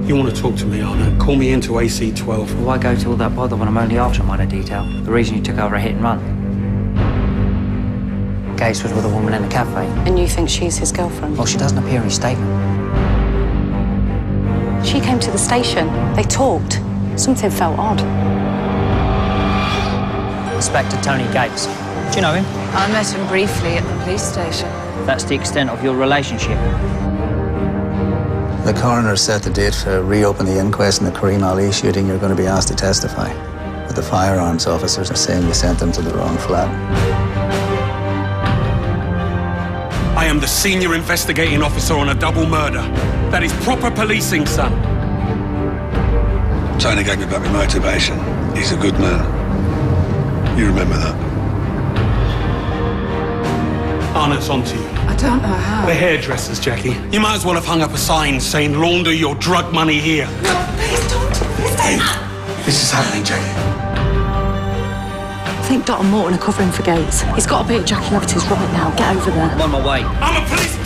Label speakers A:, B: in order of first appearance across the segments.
A: You want to talk to me, Ãrnøtt? Call me into AC-12.
B: Well, why go to all that bother when I'm only after a minor detail? The reason you took over a hit and run. Gates was with a woman in a cafe.
C: And you think she's his girlfriend?
B: Well, she doesn't appear in his statement.
C: She came to the station. They talked. Something felt odd.
B: Inspector Tony Gates. Do you know him?
D: I met him briefly at the police station.
B: That's the extent of your relationship.
E: The coroner set the date to reopen the inquest in the Karim Ali shooting. You're going to be asked to testify. But the firearms officers are saying you sent them to the wrong flat.
A: I am the senior investigating officer on a double murder. That is proper policing, son.
F: Tony gave me back my motivation. He's a good man. You remember that?
A: Ãrnøtt's onto you.
D: I don't know how.
A: The hairdressers, Jackie. You might as well have hung up a sign saying launder your drug money here.
D: No, please don't. Please
A: Hey, this is happening, Jackie.
C: I think Dot and Morton are covering for Gates. He's got to be at Jackie Levitt's right now. Get over there.
B: I'm on my way.
A: I'm a police...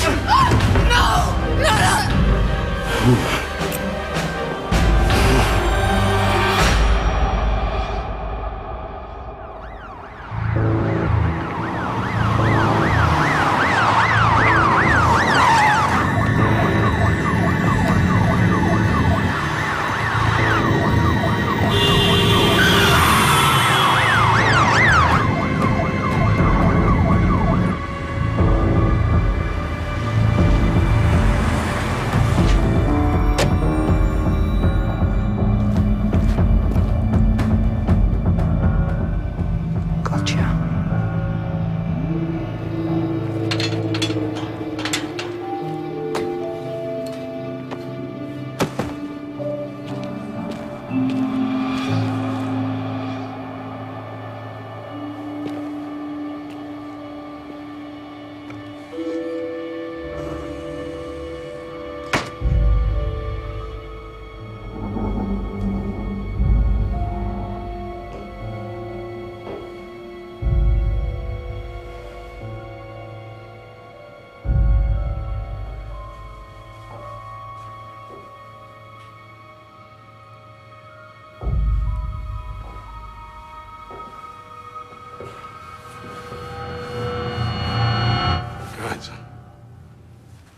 D: No!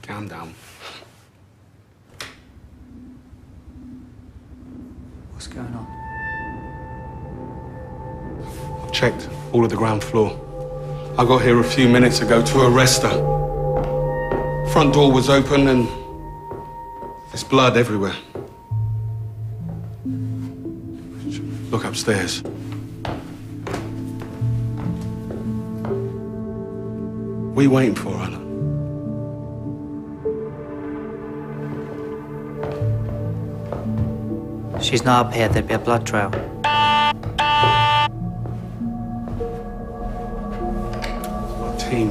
A: Calm down.
B: What's going on?
A: I've checked all of the ground floor. I got here a few minutes ago to arrest her. Front door was open and there's blood everywhere. Look upstairs. What are you waiting for, Ãrnøtt?
B: She's not up here, there'd be a blood trail.
A: My team.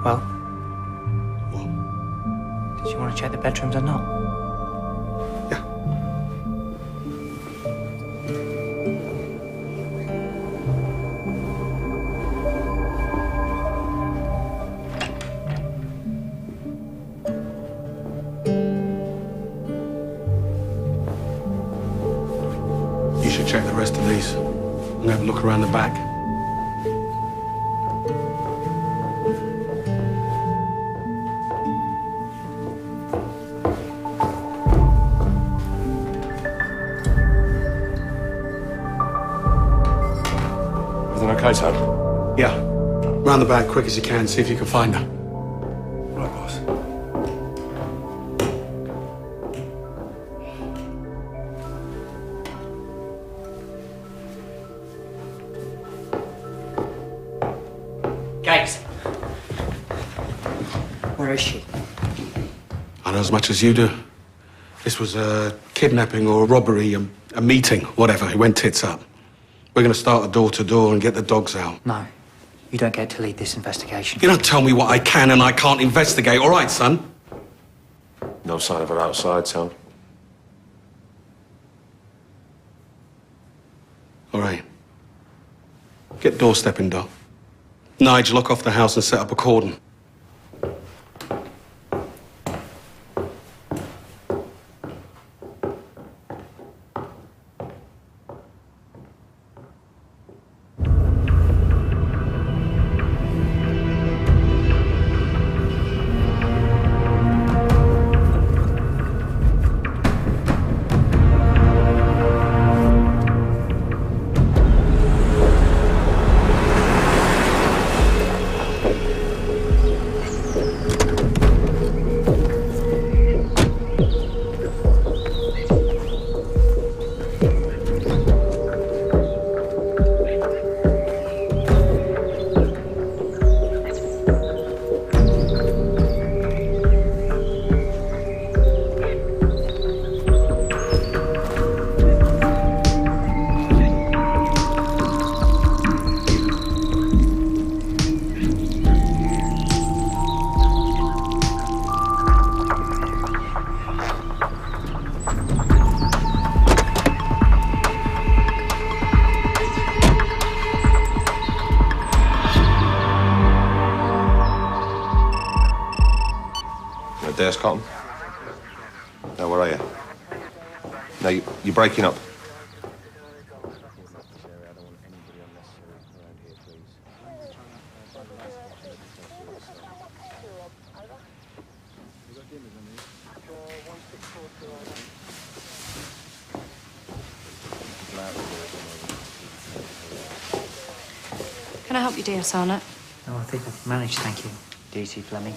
B: Well,
A: What?
B: did you want to check the bedrooms or not?
A: Yeah. You should check the rest of these. I'm gonna have a look around the back.
F: Everything okay, son?
A: Yeah. Round the back, quick as you can, see if you can find her.
F: Right, boss.
B: Gates! Where is she?
A: I know as much as you do. This was a kidnapping or a robbery, a meeting, whatever. It went tits up. We're going to start a door-to-door and get the dogs out.
B: No. You don't get to lead this investigation.
A: You don't tell me what I can and I can't investigate, all right, son?
F: No sign of her outside, son.
A: All right. Get doorstepping, Doc. Nige, lock off the house and set up a cordon.
G: Desk, Cotton? No, where are you? No, you're breaking up.
C: Can I help you, dear Ãrnøtt?
B: No, I think I've managed, thank you, DC Fleming.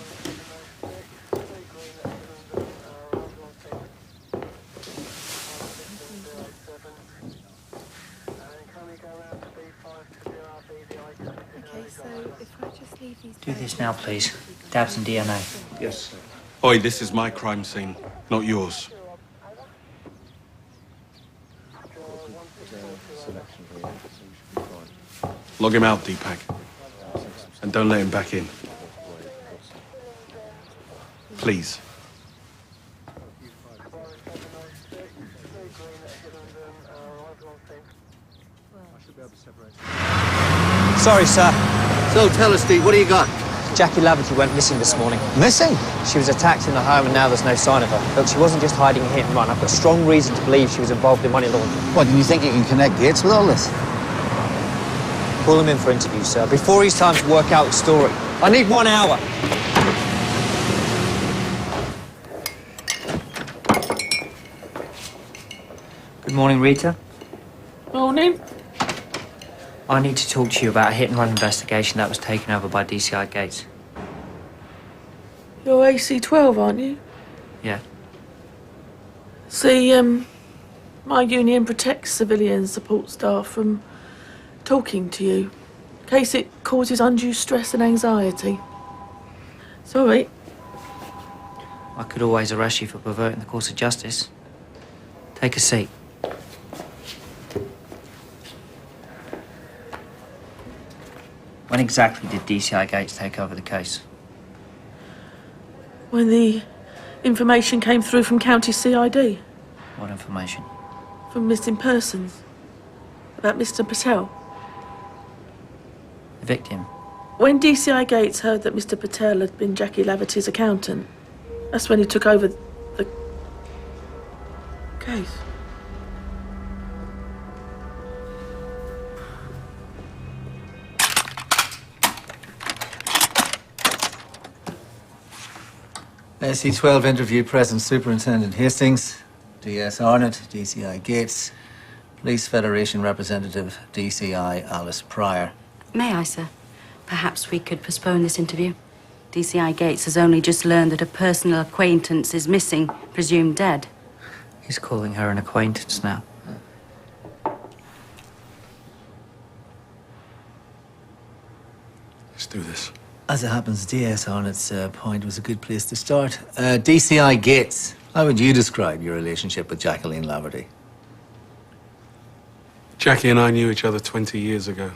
B: Do this now, please. Dabs and DNA.
A: Yes, sir. Oi, this is my crime scene, not yours. Log him out, Deepak. And don't let him back in. Please.
H: Sorry, sir.
E: So tell us, Steve, what do you got?
H: Jackie Laverty went missing this morning.
E: Missing?
H: She was attacked in the home and now there's no sign of her. Look, she wasn't just hiding a hit and run. I've got strong reason to believe she was involved in money laundering.
E: What, do you think you can connect Gates with all this?
H: Pull him in for interview, sir, before he's time to work out the story. I need 1 hour.
B: Good morning, Rita.
C: Morning.
B: I need to talk to you about a hit-and-run investigation that was taken over by DCI Gates.
C: You're AC-12, aren't you?
B: Yeah.
C: See, my union protects civilian support staff from talking to you, in case it causes undue stress and anxiety. Sorry.
B: I could always arrest you for perverting the course of justice. Take a seat. When exactly did DCI Gates take over the case?
C: When the information came through from County CID,
B: What information?
C: from missing persons, about Mr. Patel.
B: The victim?
C: When DCI Gates heard that Mr. Patel had been Jackie Laverty's accountant, that's when he took over the case.
E: SC12 interview present Superintendent Hastings, DS Ãrnøtt, DCI Gates, Police Federation representative, DCI Alice Pryor.
I: May I, sir? Perhaps we could postpone this interview. DCI Gates has only just learned that a personal acquaintance is missing, presumed dead.
B: He's calling her an acquaintance now.
A: Let's do this.
E: As it happens, DS Ãrnøtt's point was a good place to start. DCI Gates, how would you describe your relationship with Jacqueline Laverty?
A: Jackie and I knew each other 20 years ago.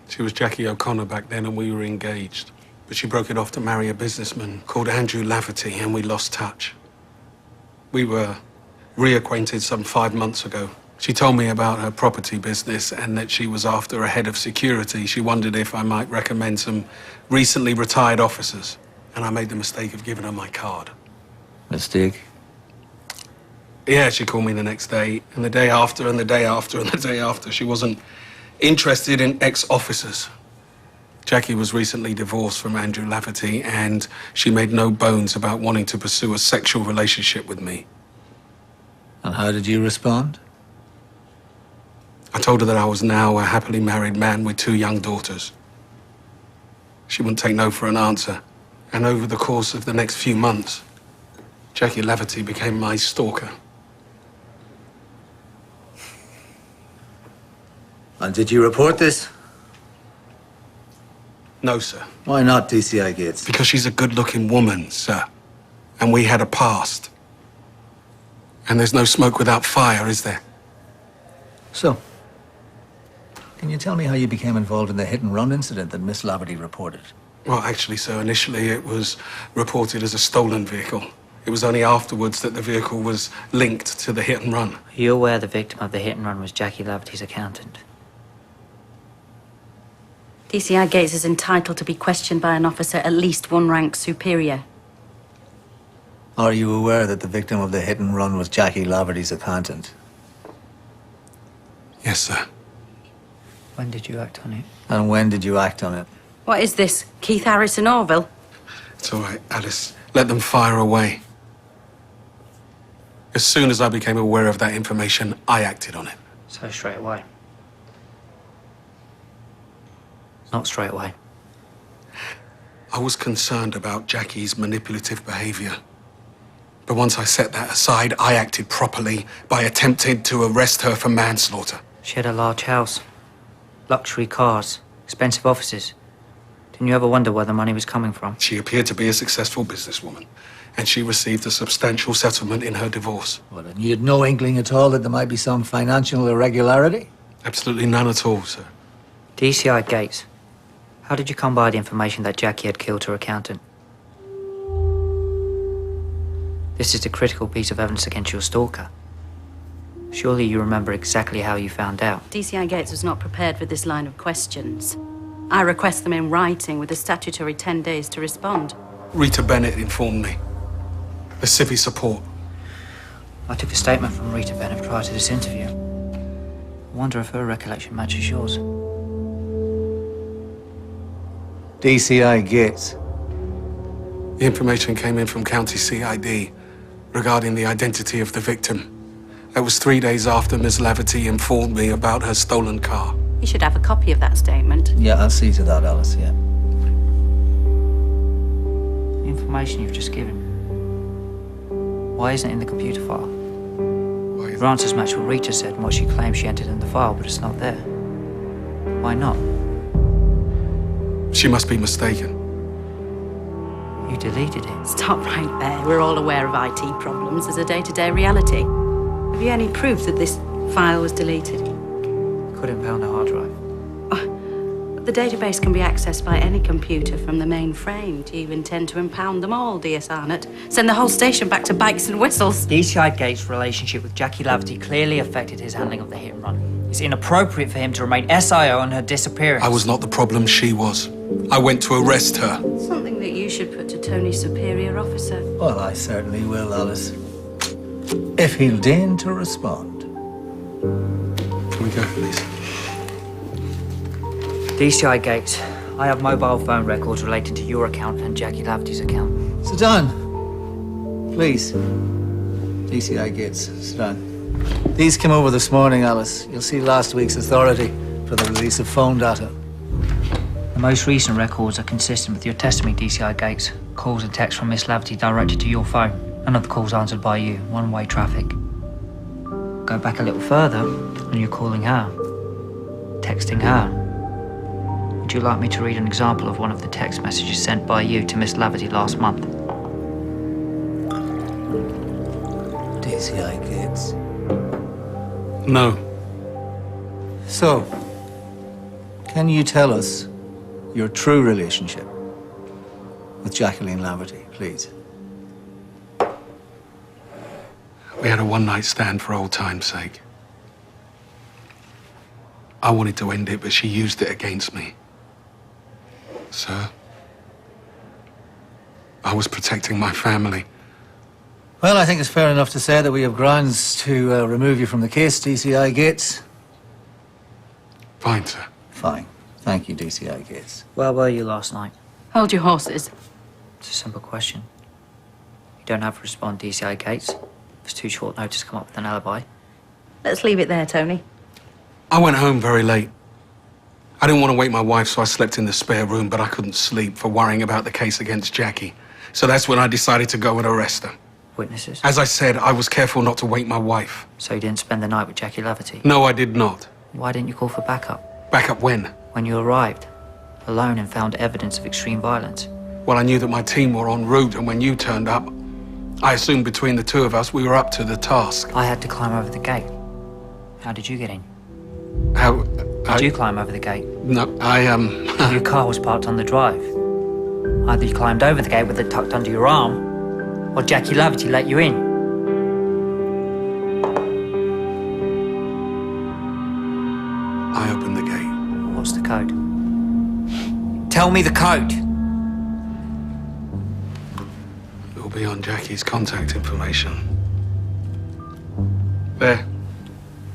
A: She was Jackie O'Connor back then and we were engaged. But she broke it off to marry a businessman called Andrew Laverty and we lost touch. We were reacquainted some 5 months ago She told me about her property business and that she was after a head of security. She wondered if I might recommend some recently retired officers. And I made the mistake of giving her my card.
E: Mistake?
A: Yeah, she called me the next day, and the day after, and the day after, and the day after. She wasn't interested in ex-officers. Jackie was recently divorced from Andrew Lafferty, and she made no bones about wanting to pursue a sexual relationship with me.
E: And how did you respond?
A: I told her that I was now a happily married man with 2 young daughters. She wouldn't take no for an answer. And over the course of the next few months, Jackie Lafferty became my stalker.
E: And did you report this?
A: No, sir.
E: Why not, DCI Gates?
A: Because she's a good-looking woman, sir. And we had a past. And there's no smoke without fire, is there?
E: So, can you tell me how you became involved in the hit-and-run incident that Miss Lafferty reported?
A: Well, actually, sir, initially it was reported as a stolen vehicle. It was only afterwards that the vehicle was linked to the hit-and-run.
B: Are you aware the victim of the hit-and-run was Jackie Lafferty's accountant?
I: DCI Gates is entitled to be questioned by an officer at least 1 rank superior.
E: Are you aware that the victim of the hit-and-run was Jackie Lafferty's accountant?
A: Yes, sir.
B: When did you act on it?
E: And when did you act on it?
I: What is this, Keith Harrison Orville?
A: It's all right, Alice. Let them fire away. As soon as I became aware of that information, I acted on it.
B: So straight away? Not straight away.
A: I was concerned about Jackie's manipulative behavior. But once I set that aside, I acted properly by attempting to arrest her for manslaughter.
B: She had a large house, luxury cars, expensive offices. Didn't you ever wonder where the money was coming from?
A: She appeared to be a successful businesswoman, and she received a substantial settlement in her divorce.
E: Well, and you had no inkling at all that there might be some financial irregularity?
A: Absolutely none at all, sir.
B: DCI Gates, how did you come by the information that Jackie had killed her accountant? This is a critical piece of evidence against your stalker. Surely you remember exactly how you found out.
I: DCI Gates was not prepared for this line of questions. I request them in writing with a statutory 10 days to respond.
A: Rita Bennett informed me. The civvy support.
B: I took a statement from Rita Bennett prior to this interview. I wonder if her recollection matches yours.
E: DCI Gates.
A: The information came in from County CID regarding the identity of the victim. That was 3 days after Miss Lafferty informed me about her stolen car.
I: You should have a copy of that statement.
E: Yeah, I'll see to that, Alice, yeah.
B: The information you've just given, why isn't it in the computer file? Your answers match what Rita said and what she claims she entered in the file, but it's not there. Why not?
A: She must be mistaken.
B: You deleted it.
I: Stop right there. We're all aware of IT problems as a day-to-day reality. Have you any proof that this file was deleted?
B: Couldn't pound a hard drive.
I: The database can be accessed by any computer from the mainframe. Do you intend to impound them all, DS Ãrnøtt? Send the whole station back to bikes and whistles?
B: DCI Gates' relationship with Jackie Lafferty clearly affected his handling of the hit and run. It's inappropriate for him to remain SIO on her disappearance.
A: I was not the problem, she was. I went to arrest her.
I: Something that you should put to Tony's superior officer.
E: Well, I certainly will, Alice. If he'll deign to respond.
A: Can we go, please?
B: DCI Gates, I have mobile phone records relating to your account and Jackie Lafferty's account.
E: Sit down. Please. DCI Gates, sit down. These came over this morning, Alice. You'll see last week's authority for the release of phone data.
B: The most recent records are consistent with your testimony, DCI Gates. Calls and texts from Miss Lafferty directed to your phone. None of the calls answered by you. One-way traffic. Go back a little further, and you're calling her. Texting her. Would you like me to read an example of one of the text messages sent by you to Miss Lafferty last month?
E: DCI Gates.
A: No.
E: So, can you tell us your true relationship with Jacqueline Lafferty, please?
A: We had a one-night stand for old time's sake. I wanted to end it, but she used it against me. Sir, I was protecting my family.
E: Well, I think it's fair enough to say that we have grounds to remove you from the case, DCI Gates.
A: Fine, sir.
E: Fine. Thank you, DCI Gates.
B: Where were you last night?
I: Hold your horses.
B: It's a simple question. You don't have to respond, DCI Gates. It's too short notice to come up with an alibi.
I: Let's leave it there, Tony.
A: I went home very late. I didn't want to wake my wife, so I slept in the spare room, but I couldn't sleep for worrying about the case against Jackie. So that's when I decided to go and arrest her.
B: Witnesses?
A: As I said, I was careful not to wake my wife.
B: So you didn't spend the night with Jackie Laverty?
A: No, I did not.
B: Why didn't you call for backup?
A: Backup when?
B: When you arrived, alone and found evidence of extreme violence.
A: Well, I knew that my team were en route, and when you turned up, I assumed between the two of us, we were up to the task.
B: I had to climb over the gate. How did you get in?
A: How...
B: Did you climb over the gate?
A: No,
B: Your car was parked on the drive. Either you climbed over the gate with it tucked under your arm, or Jackie Laverty let you in.
A: I opened the gate.
B: What's the code? Tell me the code!
A: It'll be on Jackie's contact information. There.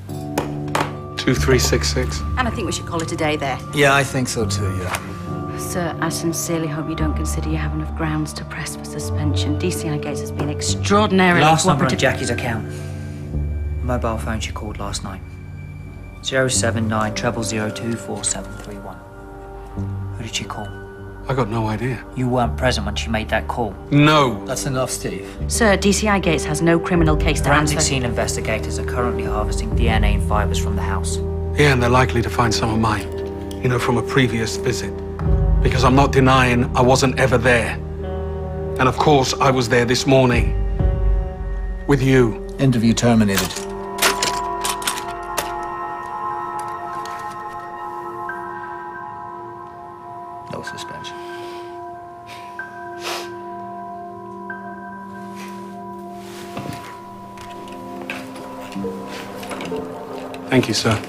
A: 2366.
I: And I think we should call it a day there.
E: Yeah, I think so too, yeah.
I: Sir, I sincerely hope you don't consider you have enough grounds to press for suspension. DCI Gates has been extraordinarily
B: Last number on
I: cooperative.
B: Jackie's account. Mobile phone she called last night. 079 002 4731. Who did she call?
A: I got no idea.
B: You weren't present when she made that call.
A: No.
E: That's enough, Steve.
I: Sir, DCI Gates has no criminal case to
B: Forensic
I: answer.
B: scene investigators are currently harvesting DNA and fibers from the house.
A: Yeah, and they're likely to find some of mine. You know, from a previous visit. Because I'm not denying I wasn't ever there. And of course, I was there this morning. With you.
E: Interview terminated. No suspension.
A: Thank you, sir.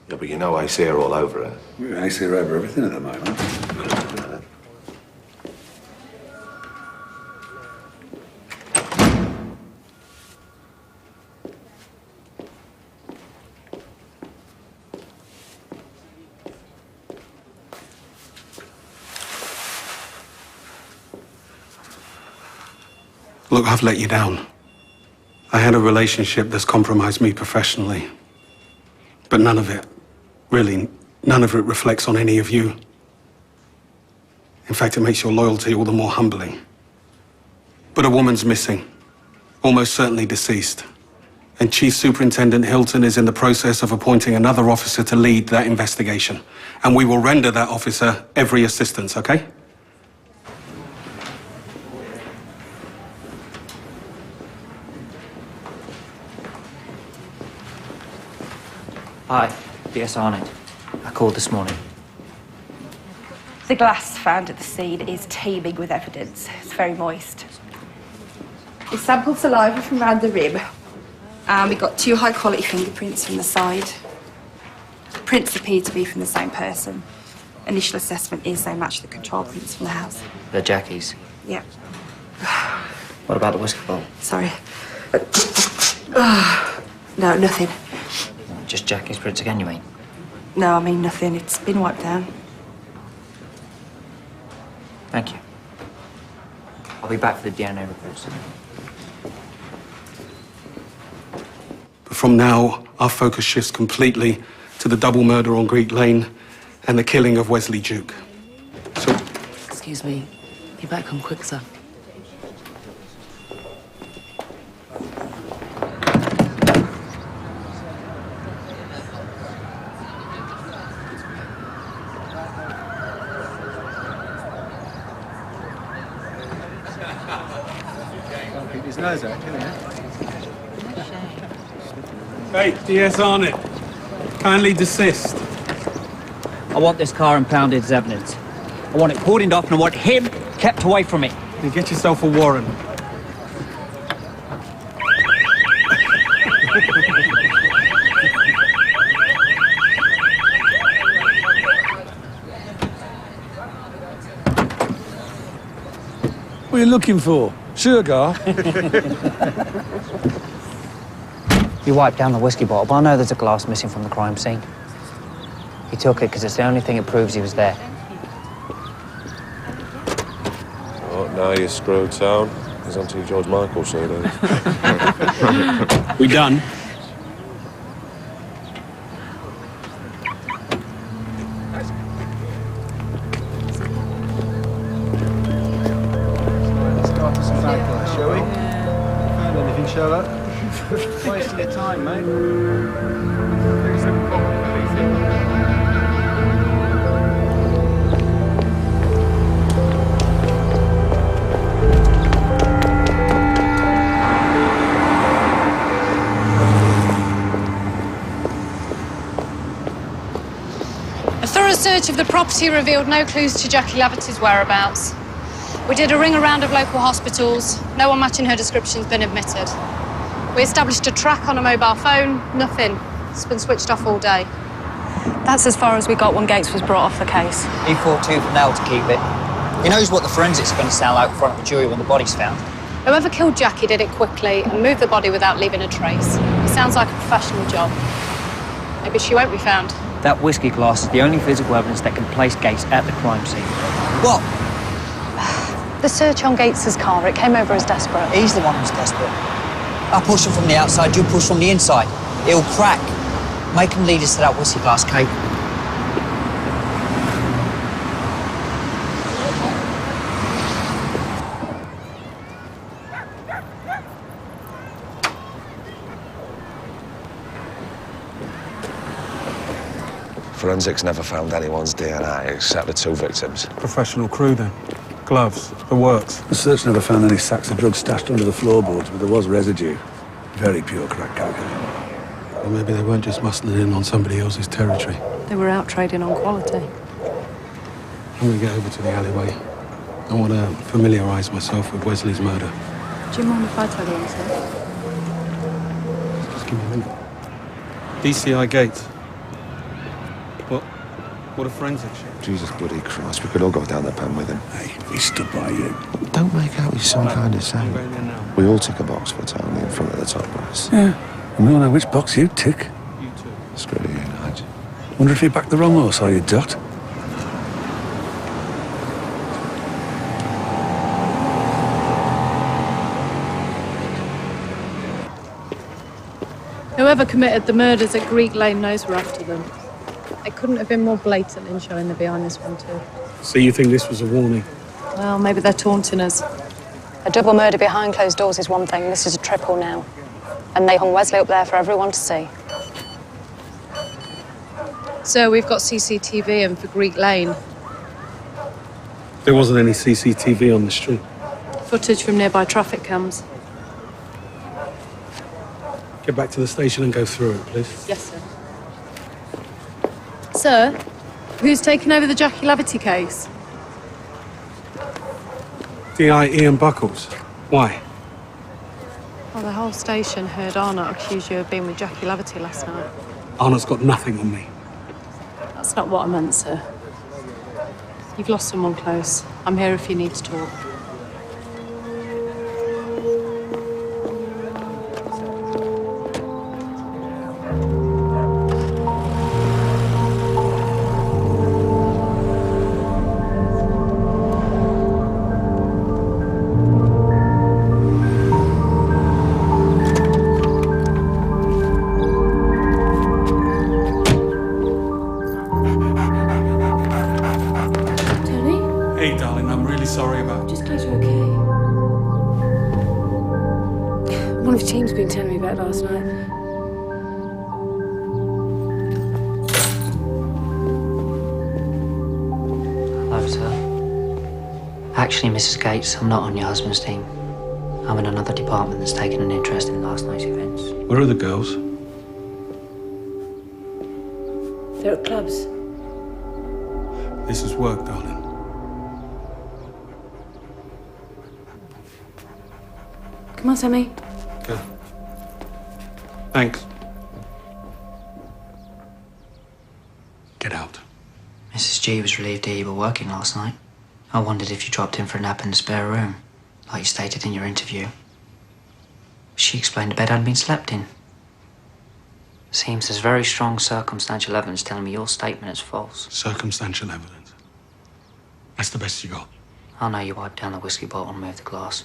G: Yeah, but you know I see her all over her.
F: Yeah, I see her over everything at the moment.
A: Look, I've let you down. I had a relationship that's compromised me professionally. But none of it, really, none of it reflects on any of you. In fact, it makes your loyalty all the more humbling. But a woman's missing, almost certainly deceased. And Chief Superintendent Hilton is in the process of appointing another officer to lead that investigation. And we will render that officer every assistance, okay?
B: Hi, DS Ãrnøtt. I called this morning.
J: The glass found at the scene is teeming with evidence. It's very moist. It's sampled saliva from around the rib. We got 2 high-quality fingerprints from the side. Prints appear to be from the same person. Initial assessment is they match the control prints from the house.
B: They're Jackie's.
J: Yeah.
B: What about the whiskey bottle?
J: Sorry. No, nothing.
B: Just Jackie's prints again, you mean?
J: No, I mean nothing. It's been wiped down.
B: Thank you. I'll be back for the DNA reports.
A: But from now, our focus shifts completely to the double murder on Greek Lane and the killing of Wesley Duke. So,
K: Excuse me. You better come quick, sir.
E: Can't keep his nose out, can he?
A: hey, DS Ãrnøtt, kindly desist.
B: I want this car impounded as evidence. I want it cordoned off and I want him kept away from it.
A: Then get yourself a warrant.
F: What are you looking for? Sugar?
B: You wiped down the whiskey bottle, but I know there's a glass missing from the crime scene. He took it because it's the only thing it proves he was there.
G: Oh, now you're screwed, Town. He's on to your George Michael CD.
A: We done?
E: Start with some bad shall we? Found anything, Sherlock? Wasting your time, mate.
L: A thorough search of the property revealed no clues to Jackie Laverty's whereabouts. We did a ring around of local hospitals. No one matching her description's been admitted. We established a track on a mobile phone. Nothing. It's been switched off all day.
M: That's as far as we got when Gates was brought off the case.
B: He fought tooth and nail to keep it. He knows what the forensics are going to sound like in front of a jury when the body's found.
L: Whoever killed Jackie did it quickly and moved the body without leaving a trace. It sounds like a professional job. Maybe she won't be found.
B: That whiskey glass is the only physical evidence that can place Gates at the crime scene. What?
M: The search on Gates's car, it came over as desperate.
B: He's the one who's desperate. I push him from the outside, you push from the inside. He'll crack. Make him lead us to that whiskey glass, Kate.
G: Forensics never found anyone's DNA except the 2 victims.
A: Professional crew then. Gloves, the works.
F: The search never found any sacks of drugs stashed under the floorboards, but there was residue. Very pure crack cocaine.
A: Or maybe they weren't just muscling in on somebody else's territory.
M: They were out trading on quality.
A: I'm going to get over to the alleyway. I want to familiarise myself with Wesley's murder.
M: Do you mind if I tell you anything?
A: Just give me a minute. DCI Gates. What a forensics show.
G: Jesus bloody Christ, we could all go down the pen with him.
F: Hey, he stood by you.
G: Don't make out he's some kind of saint. We all tick a box for Tony in front of the top brass.
F: Yeah, we all know which box you tick.
A: You too.
G: Screw you, Nige.
F: Wonder if you backed the wrong horse, are you, Dot?
L: Whoever committed the murders at Greek Lane knows we're after them. They couldn't have been more blatant in showing they're behind this one too.
A: So you think this was a warning?
L: Well, maybe they're taunting us.
M: A double murder behind closed doors is one thing. This is a triple now. And they hung Wesley up there for everyone to see.
L: So we've got CCTV in for Greek Lane.
A: There wasn't any CCTV on the street.
L: Footage from nearby traffic cams.
A: Get back to the station and go through it, please.
L: Yes, sir. Sir, who's taken over the Jackie Laverty case?
A: DI Ian Buckles. Why?
L: Oh, The whole station heard Ãrnøtt accuse you of being with Jackie Laverty last night.
A: Ãrnøtt's got nothing on me.
L: That's not what I meant, sir. You've lost someone close. I'm here if you need to talk.
A: Hey, darling, I'm really sorry about...
K: Just glad you're okay. One of your team's been telling me about last night.
B: Hello, sir. Actually, Mrs. Gates, I'm not on your husband's team. I'm in another department that's taken an interest in last night's events.
A: Where are the girls?
K: They're at clubs.
A: This is work, darling.
K: Come on, Sammy.
A: Go. Thanks. Get out.
B: Mrs. G was relieved to hear you were working last night. I wondered if you dropped in for a nap in the spare room, like you stated in your interview. She explained the bed hadn't been slept in. Seems there's very strong circumstantial evidence telling me your statement is false.
A: Circumstantial evidence? That's the best you got?
B: I know you wiped down the whiskey bottle and moved the glass.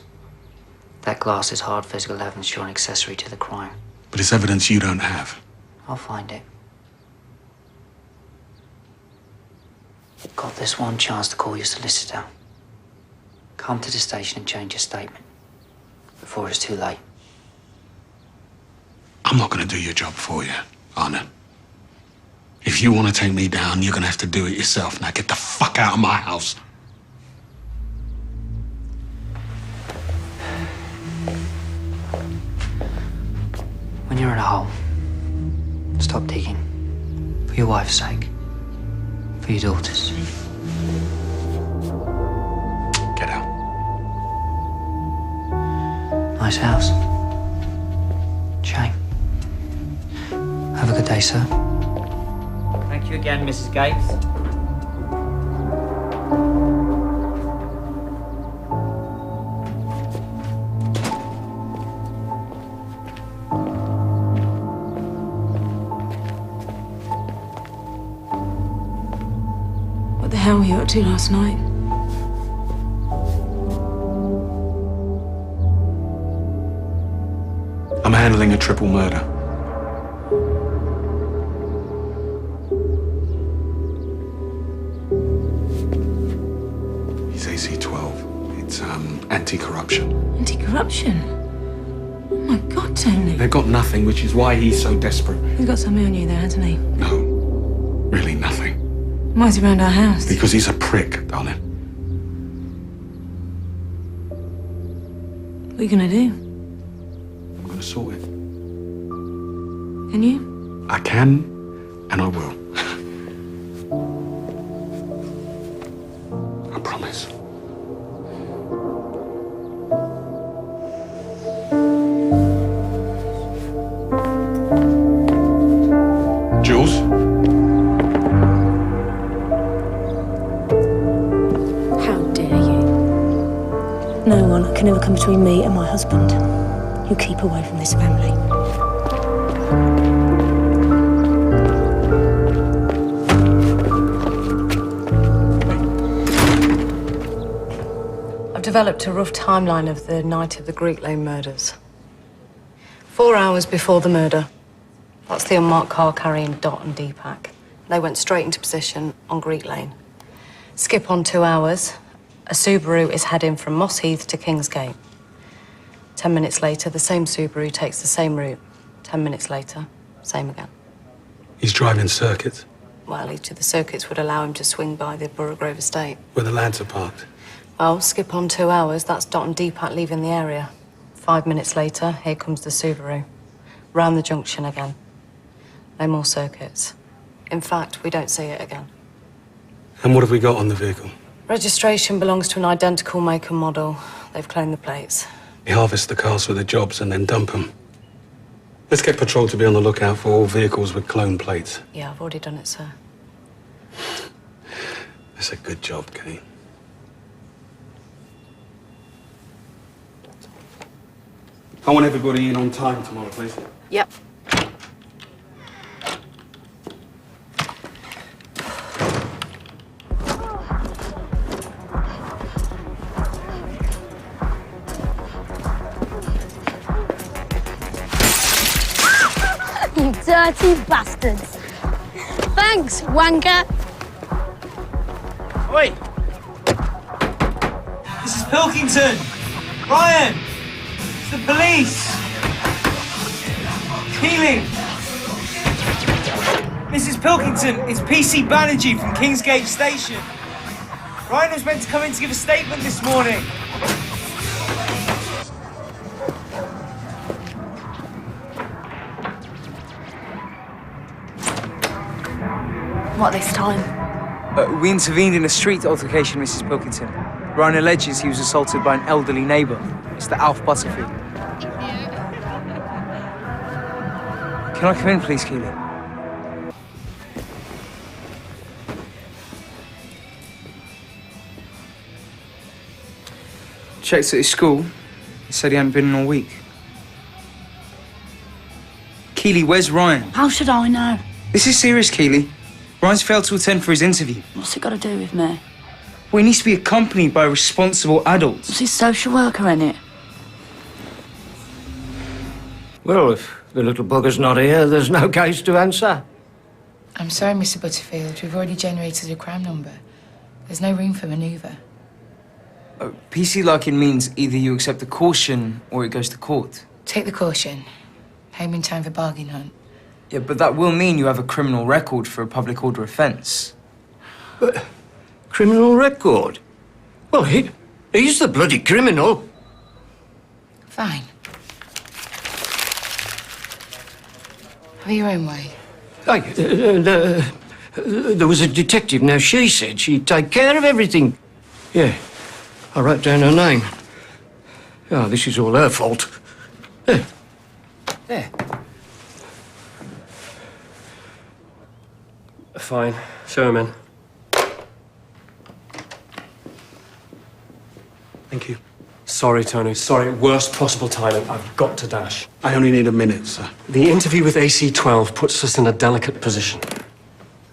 B: That glass is hard physical evidence you're an accessory to the crime.
A: But it's evidence you don't have.
B: I'll find it. Got this one chance to call your solicitor. Come to the station and change your statement before it's too late.
A: I'm not going to do your job for you, Ãrnøtt. If you want to take me down, you're going to have to do it yourself. Now get the fuck out of my house.
B: When you're in a hole, stop digging. For your wife's sake. For your daughter's.
A: Get out.
B: Nice house. Shame. Have a good day, sir.
H: Thank you again, Mrs. Gates.
K: What the hell were you up to last night?
A: I'm handling a triple murder. He's AC-12. It's, anti-corruption.
K: Anti-corruption? Oh my God, Tony.
A: They've got nothing, which is why he's so desperate.
K: He's got something on you there, hasn't he?
A: No. Really nothing.
K: Why is he around our house?
A: Because he's a prick, darling.
K: What are you gonna do?
A: I'm gonna sort it.
K: Can you?
A: I can, and I will. I promise. Jules?
K: How dare you? No one can ever come between me and my husband. You keep away from this family.
D: I've developed a rough timeline of the night of the Greek Lane murders. 4 hours before the murder, that's the unmarked car carrying Dot and Deepak. They went straight into position on Greek Lane. Skip on 2 hours, a Subaru is heading from Moss Heath to Kingsgate. 10 minutes later, the same Subaru takes the same route. 10 minutes later, same again.
A: He's driving circuits
D: Well, each of the circuits would allow him to swing by the Borough Grove estate.
A: where the lads are parked.
D: Well, skip on 2 hours, that's Dot and Deepak leaving the area. 5 minutes later, here comes the Subaru. Round the junction again. No more circuits. In fact, we don't see it again.
A: And what have we got on the vehicle?
D: Registration belongs to an identical make and model. They've cloned the plates.
A: They harvest the cars for the jobs and then dump them. Let's get patrol to be on the lookout for all vehicles with clone plates.
D: Yeah, I've already done it, sir.
A: That's a good job, Kate. I want everybody in on time tomorrow, please.
D: Yep.
K: You dirty bastards. Thanks, wanker.
H: Oi! This is Pilkington! Ryan! It's the police! Keeling! Mrs. Pilkington, it's PC Banerjee from Kingsgate Station. Ryan was meant to come in to give a statement this morning.
D: What this time?
H: We intervened in a street altercation, Mrs. Pilkington. Ryan alleges he was assaulted by an elderly neighbour, Mr. Alf Butterfield. Can I come in, please, Keely? Checked at his school. He said he hadn't been in all week. Keely, where's Ryan?
N: How should I know?
H: This is serious, Keely. Ryan's failed to attend for his interview.
N: What's it got to do with me?
H: Well, he needs to be accompanied by responsible adults.
N: What's his social worker in it?
O: Well, if the little bugger's not here, there's no case to answer.
P: I'm sorry, Mr. Butterfield. We've already generated a crime number. There's no room for manoeuvre.
H: PC liking means either you accept the caution or it goes to court.
P: Take the caution. Home in time for bargain hunt.
H: Yeah, but that will mean you have a criminal record for a public order offence.
O: But criminal record? Well, he's the bloody criminal.
P: Fine. Have your own way.
O: There was a detective. Now, she said she'd take care of everything. Yeah, I wrote down her name. Oh, this is all her fault. There.
H: There.
Q: Fine. Show him in.
A: Thank you.
Q: Sorry, Tony. Sorry. Worst possible timing. I've got to dash.
A: I only need a minute, sir.
Q: The interview with AC-12 puts us in a delicate position.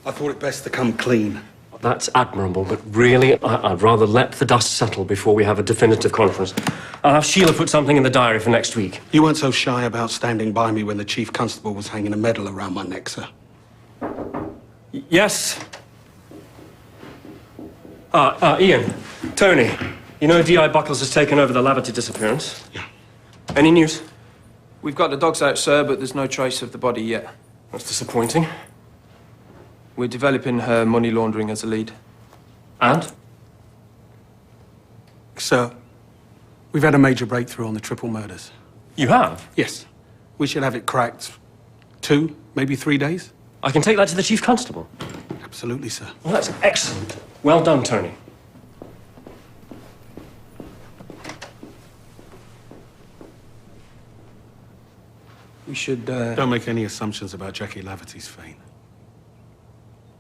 A: I thought it best to come clean.
Q: That's admirable, but really, I'd rather let the dust settle before we have a definitive conference. I'll have Sheila put something in the diary for next week.
A: You weren't so shy about standing by me when the chief constable was hanging a medal around my neck, sir.
Q: Yes. Ian, Tony, you know D.I. Buckles has taken over the Laverty disappearance?
A: Yeah.
Q: Any news?
H: We've got the dogs out, sir, but there's no trace of the body yet.
Q: That's disappointing.
H: We're developing her money laundering as a lead.
Q: And?
A: Sir, we've had a major breakthrough on the triple murders.
Q: You have?
A: Yes. We should have it cracked 2, maybe 3 days.
Q: I can take that to the chief constable.
A: Absolutely, sir.
Q: Well, that's excellent. Well done, Tony.
H: We should,
A: Don't make any assumptions about Jackie Laverty's fate.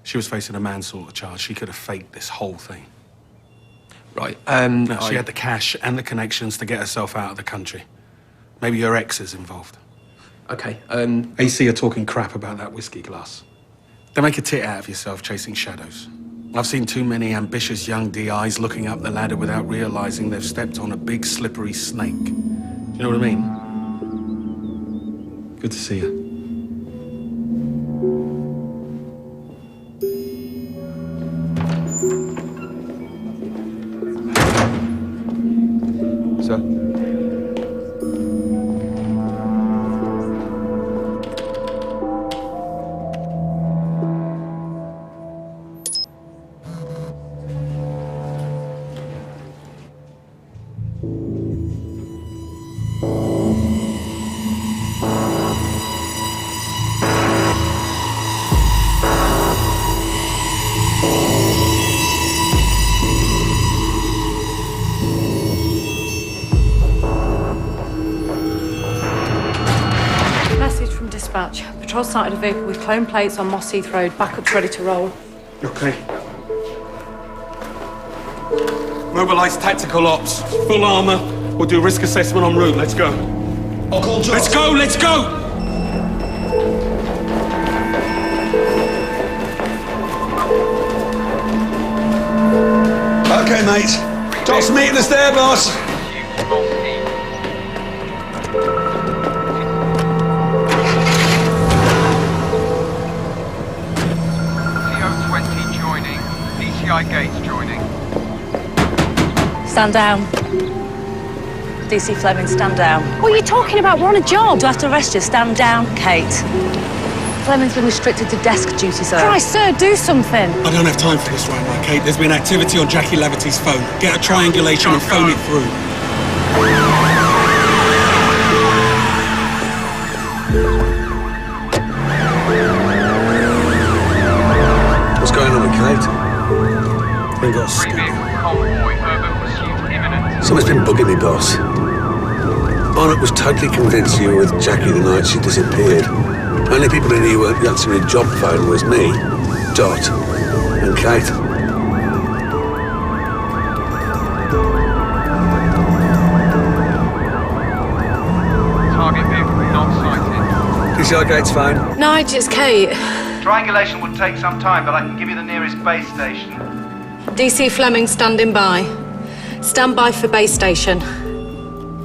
A: She was facing a manslaughter charge. She could have faked this whole thing.
H: Right,
A: No, she had the cash and the connections to get herself out of the country. Maybe your ex is involved.
H: Okay,
A: AC are talking crap about that whiskey glass. Don't make a tit out of yourself chasing shadows. I've seen too many ambitious young DIs looking up the ladder without realizing they've stepped on a big slippery snake. Do you know what I mean? Good to see you.
G: Sir?
D: Patrol sighted a vehicle with clone plates on Moss Heath Road. Backup's ready to roll.
A: Okay. Mobilise tactical ops. Full armour. We'll do risk assessment en route. Let's go.
F: I'll call Josh.
A: Let's go, let's go!
F: Okay, mate. Josh, meeting us there, boss.
R: CO20 joining. DCI gates joining.
N: Stand down. DC Fleming, stand down. What are you talking about? We're on a job. Do I have to arrest you? Stand down, Kate. Fleming's been restricted to desk duty, sir. Christ, sir, do something.
A: I don't have time for this right now, Kate. There's been activity on Jackie Laverty's phone. Get a triangulation and phone it through.
F: What's going on with Kate?
A: We got scared.
F: Something's been bugging me, boss. Ãrnøtt was totally convinced you were with Jackie the night she disappeared. Only people who knew you weren't answering a job phone was me, Dot, and Kate.
R: Target vehicle not sighted.
F: DCI gate's fine.
D: Nige, it's Kate.
S: Triangulation would take some time, but I can give you the nearest base station.
D: DC Fleming standing by. Stand by for base station.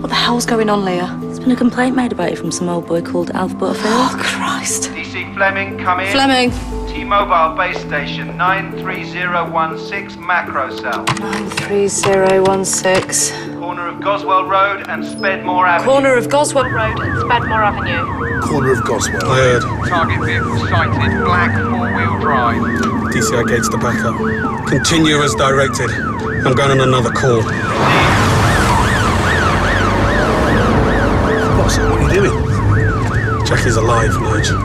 D: What the hell's going on, Leah?
N: There's been a complaint made about you from some old boy called Alf Butterfield.
D: Oh, Christ.
S: DC Fleming, come in.
D: Fleming.
S: T-Mobile base station, 93016 macro cell.
D: 93016.
S: Corner of Goswell Road and Spedmore Avenue.
D: Corner of Goswell Road and Spedmore Avenue.
F: Corner of Goswell.
A: I heard.
R: Target vehicle sighted. Black four-wheel drive.
A: DCI gates to back up. Continue as directed. I'm going on another call.
F: Boss, what are you doing?
A: Jackie's alive, Nige.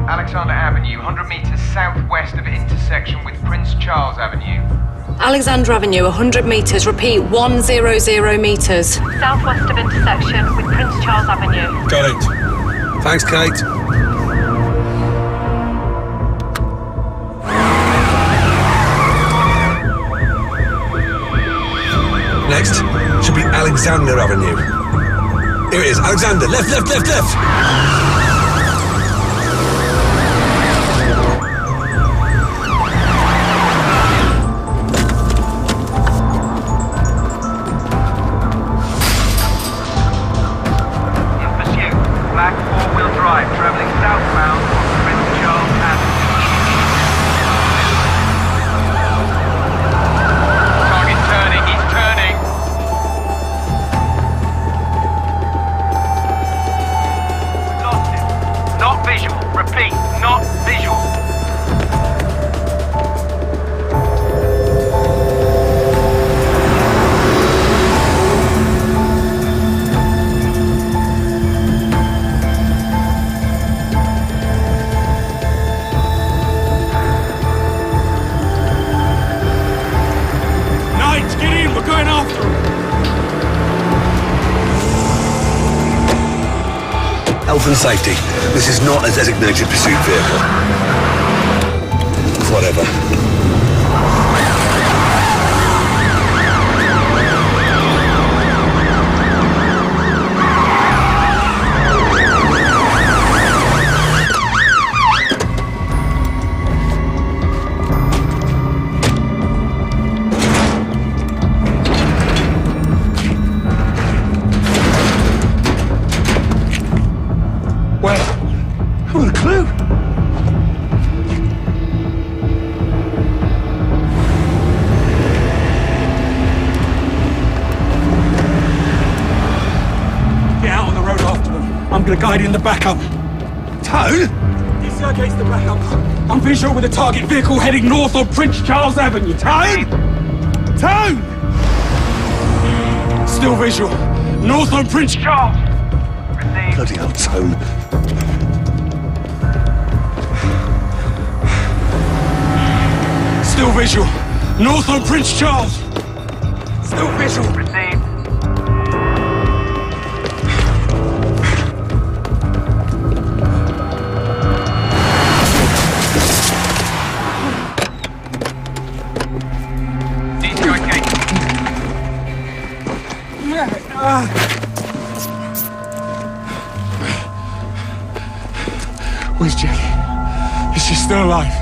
R: Alexander Avenue, 100 metres southwest of intersection with Prince Charles Avenue.
D: Alexander Avenue, 100 metres. Repeat, 100 metres.
L: Southwest of intersection with Prince Charles Avenue.
A: Got it.
F: Thanks, Kate. Next should be Alexander Avenue. Here it is, Alexander. Left, left, left, left.
S: In pursuit, black four-wheel drive, travelling southbound on Prince Charles Avenue.
R: Target turning, he's turning.
S: Lost him. Not visual. Repeat, not visual.
A: Nige, get in. We're going after him.
F: Health and safety. This is not a designated pursuit vehicle. Whatever.
A: Where?
F: Who had a clue?
A: Get out on the road after them. I'm going to guide in the backup.
F: Tone?
A: DCI gates to backup. I'm visual with a target vehicle heading north on Prince Charles Avenue.
F: Tone? Tone!
A: Still visual. North on Prince Charles.
F: Bloody hell, Tone.
A: Still visual. North on Prince Charles. Still visual.
S: Received.
T: Where's Jackie? Is she still alive?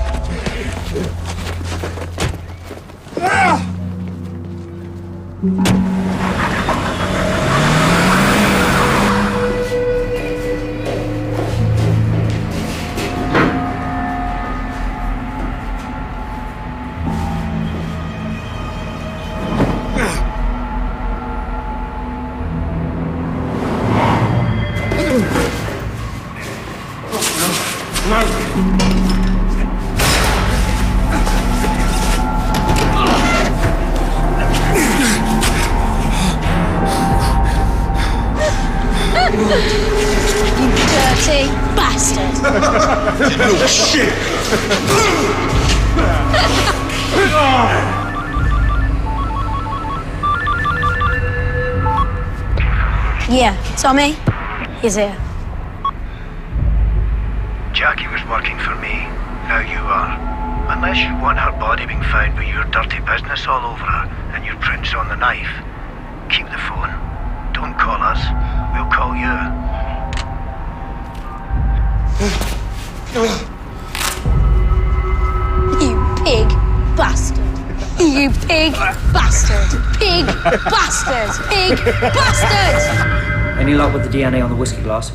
K: Dirty bastard!
T: Oh, shit!
K: Yeah, Tommy, he's here.
U: Jackie was working for me. Now you are. Unless you want her body being found with your dirty business all over her and your prints on the knife, keep the phone. Don't call us. We'll call you.
K: You pig bastard! You pig bastard! Pig bastard! Pig bastard!
B: Any luck with the DNA on the whiskey glass?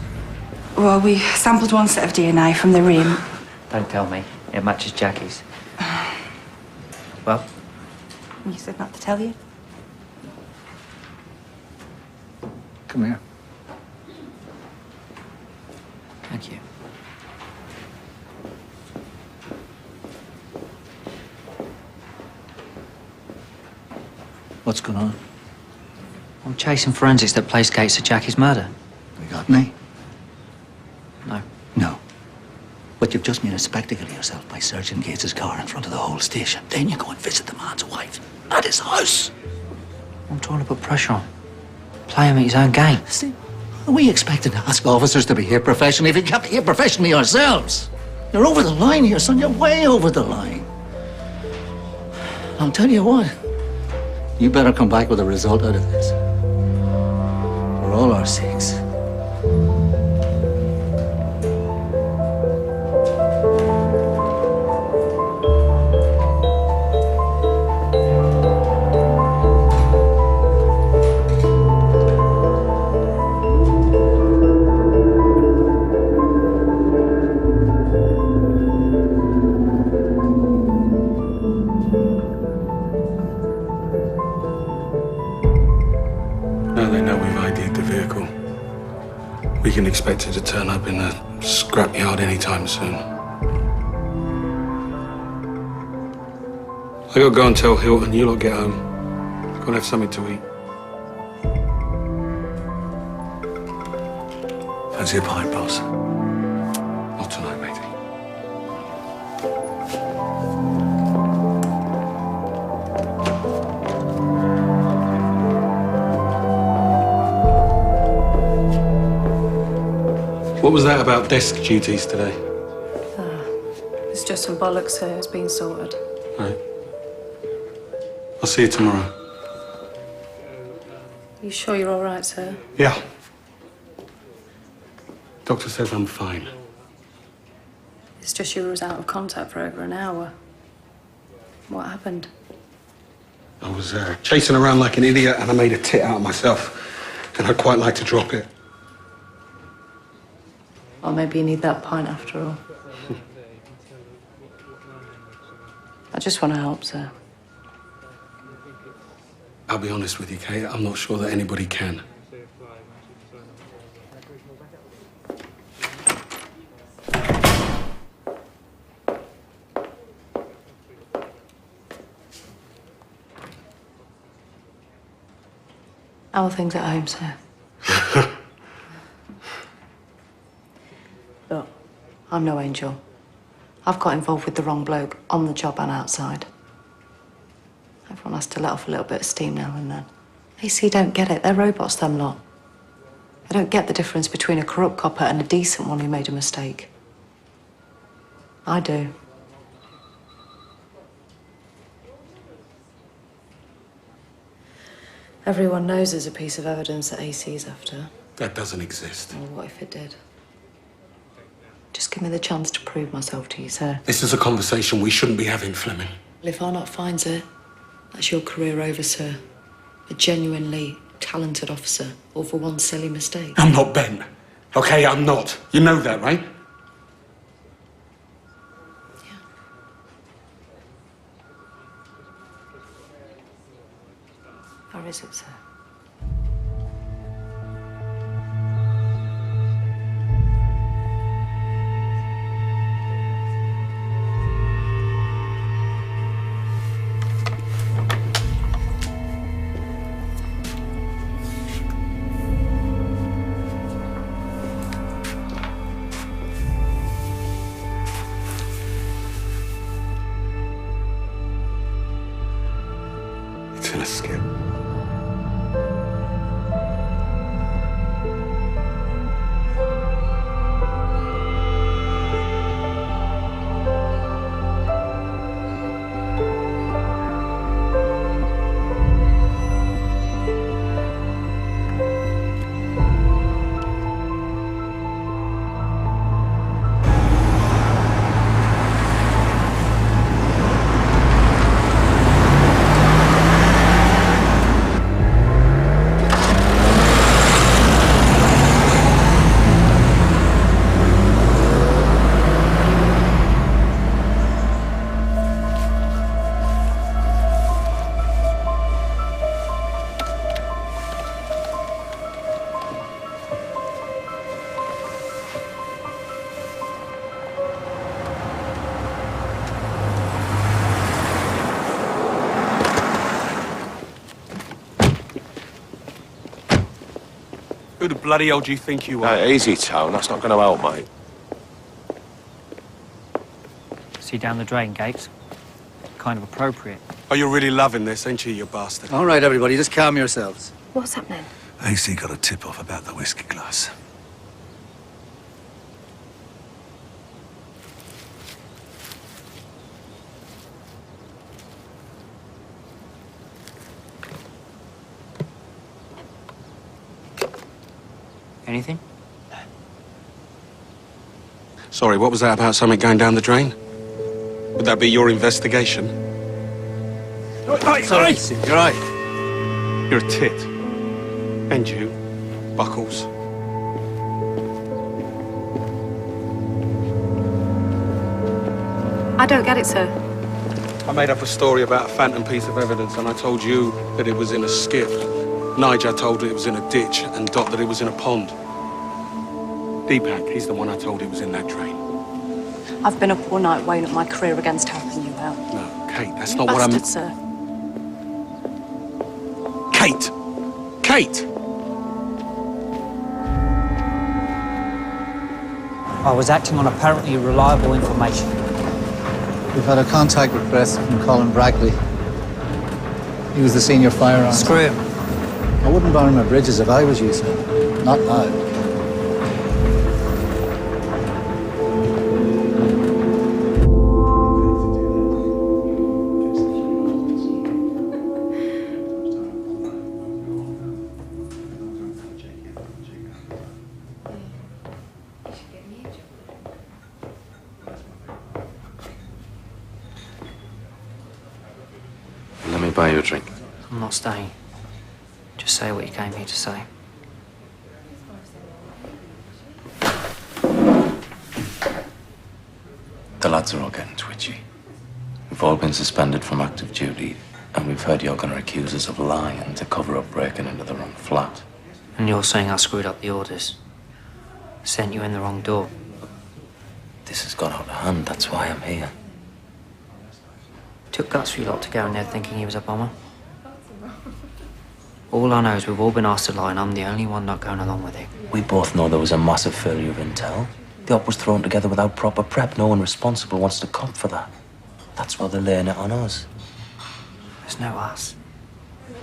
J: Well, we sampled one set of DNA from the rim.
B: Don't tell me. It matches Jackie's. Well?
J: You said not to tell you.
E: Come here.
B: Thank you.
E: What's going on?
B: I'm chasing forensics that place Gates to Jackie's murder.
E: You got me?
B: No.
E: No. But you've just made a spectacle of yourself by searching Gates's car in front of the whole station. Then you go and visit the man's wife at his house.
B: I'm trying to put pressure on. Play him at his own game.
E: See, are we expected to ask officers to behave professionally if we can't behave professionally ourselves? You're over the line here, son. You're way over the line. I'll tell you what. You better come back with a result out of this. For all our sakes.
A: Now they know we've ID'd the vehicle. We can expect it to turn up in the scrapyard anytime soon. I gotta go and tell Hilton you lot get home. Go and have something to eat.
E: Fancy a pint, boss?
A: Not tonight, matey. What was that about desk duties today?
D: It's just some bollocks, sir. It's been sorted.
A: Right. I'll see you tomorrow.
D: You sure you're all right, sir?
A: Yeah. Doctor says I'm fine.
D: It's just you was out of contact for over an hour. What happened?
A: I was chasing around like an idiot and I made a tit out of myself. And I'd quite like to drop it.
D: Or maybe you need that pint after all. I just want to help, sir.
A: I'll be honest with you, Kate. I'm not sure that anybody can.
D: How are things at home, sir? Look, I'm no angel. I've got involved with the wrong bloke on the job and outside. Everyone has to let off a little bit of steam now and then. AC don't get it. They're robots, them lot. They don't get the difference between a corrupt copper and a decent one who made a mistake. I do. Everyone knows there's a piece of evidence that AC's after.
A: That doesn't exist.
D: Well, what if it did? Just Just give me the chance to prove myself to you, sir.
A: This is a conversation we shouldn't be having, Fleming.
D: Well, if Ãrnøtt finds it, that's your career over, sir. A genuinely talented officer, all for one silly mistake.
A: I'm not Ben. Okay, I'm not. You know that, right?
D: Or is it, sir?
A: It's in a skip. Who the bloody hell do you think you are?
G: Easy, Tone. That's not going to help, mate.
B: See down the drain, Gates? Kind of appropriate.
A: Oh, you're really loving this, ain't you, you bastard?
E: All right, everybody, just calm yourselves.
K: What's happening?
F: AC got a tip-off about the whiskey glass.
B: Anything?
A: Sorry, what was that about something going down the drain? Would that be your investigation?
E: Sorry, you're right.
A: You're a tit. And you, Buckles.
D: I don't get it, sir.
A: I made up a story about a phantom piece of evidence, and I told you that it was in a skip. Nigel told it was in a ditch, and Dot that it was in a pond. Deepak, he's the one I told it was in that drain.
D: I've been up all night weighing up my career against helping you out.
A: No, Kate, that's
D: You
A: not what I'm...
D: bastard, sir.
A: Kate! Kate!
B: I was acting on apparently reliable information.
E: We've had a contact request from Colin Brackley. He was the senior firearms.
B: Screw him.
E: I wouldn't burn my bridges if I was you, sir. Not now.
C: Let me buy you a drink.
B: I'm not staying. Just say what you came here to say.
C: The lads are all getting twitchy. We've all been suspended from active duty, and we've heard you're going to accuse us of lying to cover up breaking into the wrong flat.
B: And you're saying I screwed up the orders? Sent you in the wrong door?
C: This has got out of hand, that's why I'm here.
B: Took guts for you lot to go in there thinking he was a bomber. All I know is we've all been asked to lie, and I'm the only one not going along with it.
C: We both know there was a massive failure of intel. The op was thrown together without proper prep. No one responsible wants to cop for that. That's why they're laying it on us.
B: There's no us.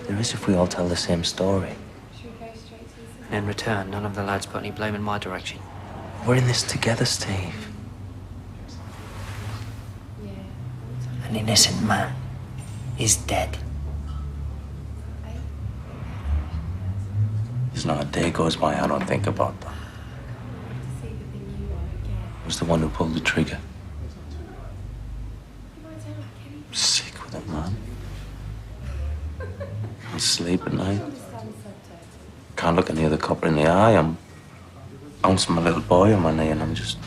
C: There is if we all tell the same story.
B: And in return, none of the lads put any blame in my direction.
C: We're in this together, Steve.
B: An innocent man is dead.
C: There's not a day goes by I don't think about that. was the one who pulled the trigger. Sick with it, man. Can't sleep at night. Can't look any other copper in the eye. I'm bouncing my little boy on my knee and I'm just...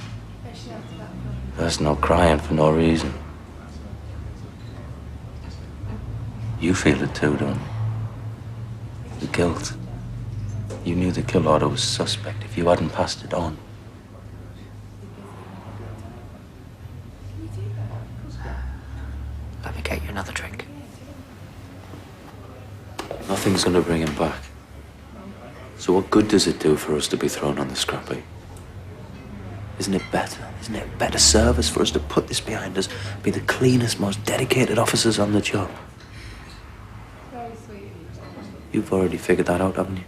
C: There's no crying for no reason. You feel it too, don't you? The guilt. You knew the kill order was suspect if you hadn't passed it on.
B: Let me get you another drink.
C: Nothing's gonna bring him back. So what good does it do for us to be thrown on the scrap heap? Isn't it better? Isn't it a better service for us to put this behind us, be the cleanest, most dedicated officers on the job? You've already figured that out, haven't you?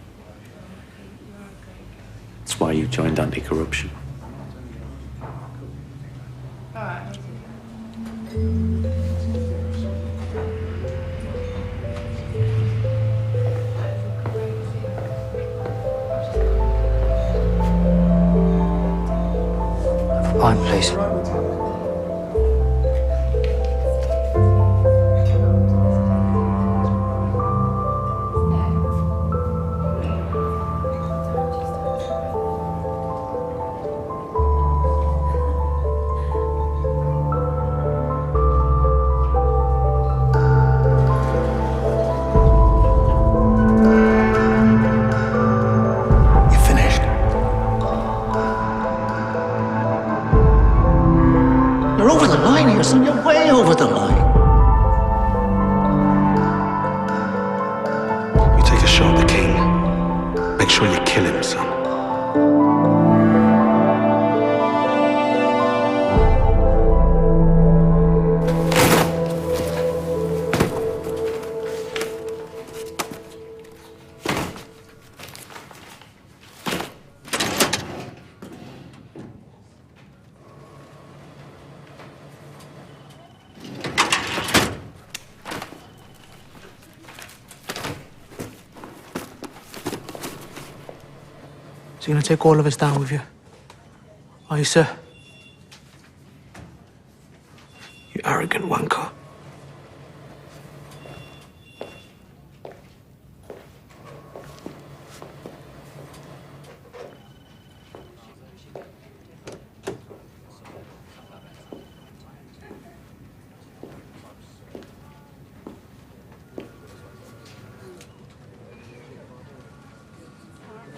C: That's why you joined anti-corruption.
B: Pint, please.
O: You're over the line here, son. You're way over the line.
A: You take a shot at the king. Make sure you kill him, son.
E: So you're gonna take all of us down with you? Are you, sir?
A: You arrogant wanker.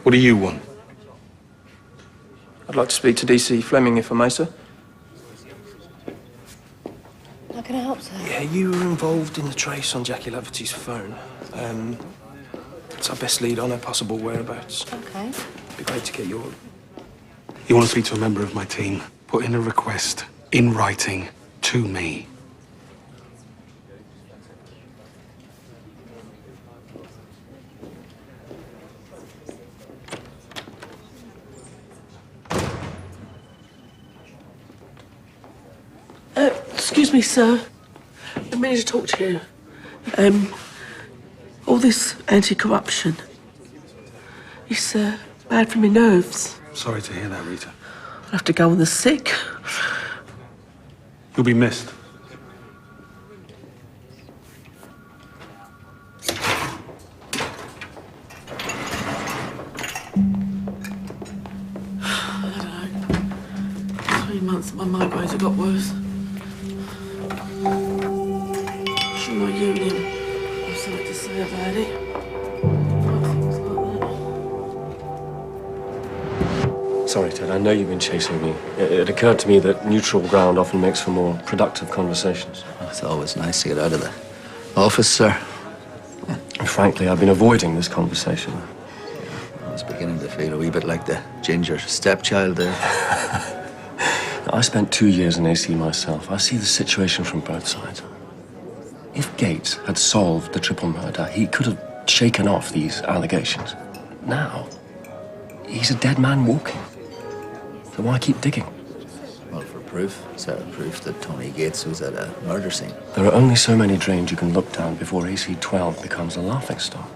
A: What do you want?
I: I'd like to speak to DC Fleming, if I may, sir.
K: How can I help, sir?
I: Yeah, you were involved in the trace on Jackie Laverty's phone. It's our best lead on her possible whereabouts.
K: Okay.
I: It'd be great to get your...
A: You want to speak to a member of my team? Put in a request in writing to me.
V: Excuse me, sir. I mean to talk to you. All this anti-corruption, it's bad for my nerves.
A: Sorry to hear that, Rita.
V: I have to go on the sick.
A: You'll be missed.
V: I don't know. 3 months my migraines have got worse. My union. I've something to say about it.
Q: Sorry, Ted, I know you've been chasing me. It occurred to me that neutral ground often makes for more productive conversations.
E: It's always nice to get out of the office, sir.
Q: And frankly, I've been avoiding this conversation.
E: I was beginning to feel a wee bit like the ginger stepchild there.
Q: I spent 2 years in AC myself. I see the situation from both sides. If Gates had solved the triple murder, he could have shaken off these allegations. Now, he's a dead man walking. So why keep digging?
E: Well, for proof. Set of proof that Tony Gates was at a murder scene.
Q: There are only so many drains you can look down before AC-12 becomes a laughingstock.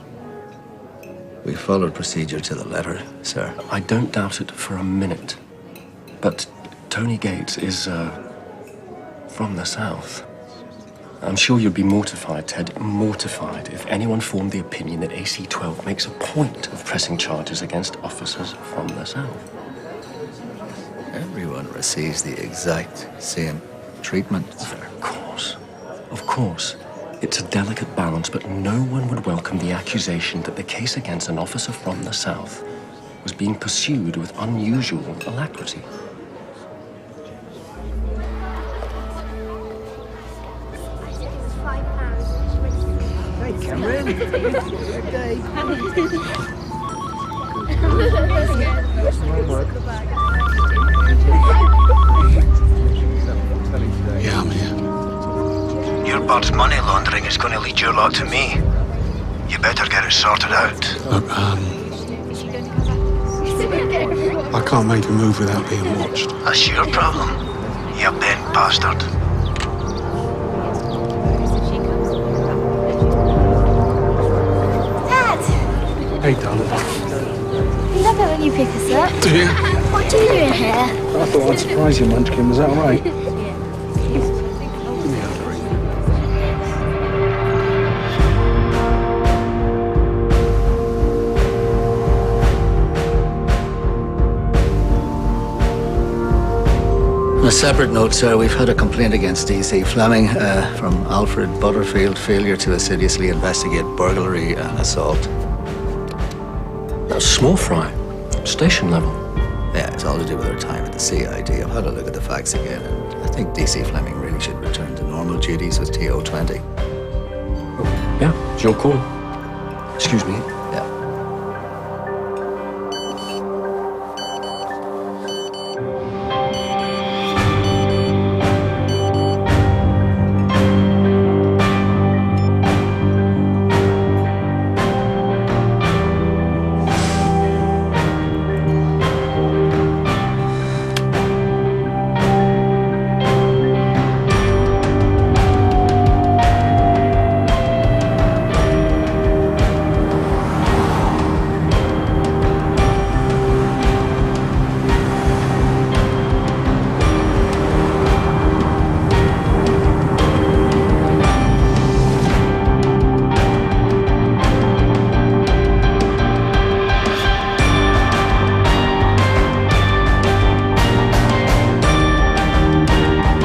E: We followed procedure to the letter, sir.
Q: I don't doubt it for a minute. But Tony Gates is, from the South. I'm sure you'd be mortified, Ted, mortified, if anyone formed the opinion that AC-12 makes a point of pressing charges against officers from the South.
E: Everyone receives the exact same treatment.
Q: Of course. Of course. It's a delicate balance, but no one would welcome the accusation that the case against an officer from the South was being pursued with unusual alacrity.
E: Hey, Cameron. Okay.
A: Yeah, I'm here.
U: Your bird's money laundering is going to lead your lot to me. You better get it sorted out.
A: Look, I can't make a move without being watched.
U: That's your problem, you bent bastard.
M: Dad!
A: Hey, darling.
M: We love it when you pick us up.
A: Do you?
M: What are you doing here?
A: I thought I'd surprise you, Munchkin. Was that all right?
E: On a separate note, sir, we've had a complaint against DC Fleming from Alfred Butterfield, failure to assiduously investigate burglary and assault.
Q: That's small fry. Station level.
E: Yeah, it's all to do with her time at the CID. I've had a look at the facts again, and I think DC Fleming really should return to normal duties with TO20.
Q: Yeah, it's your call. Excuse me.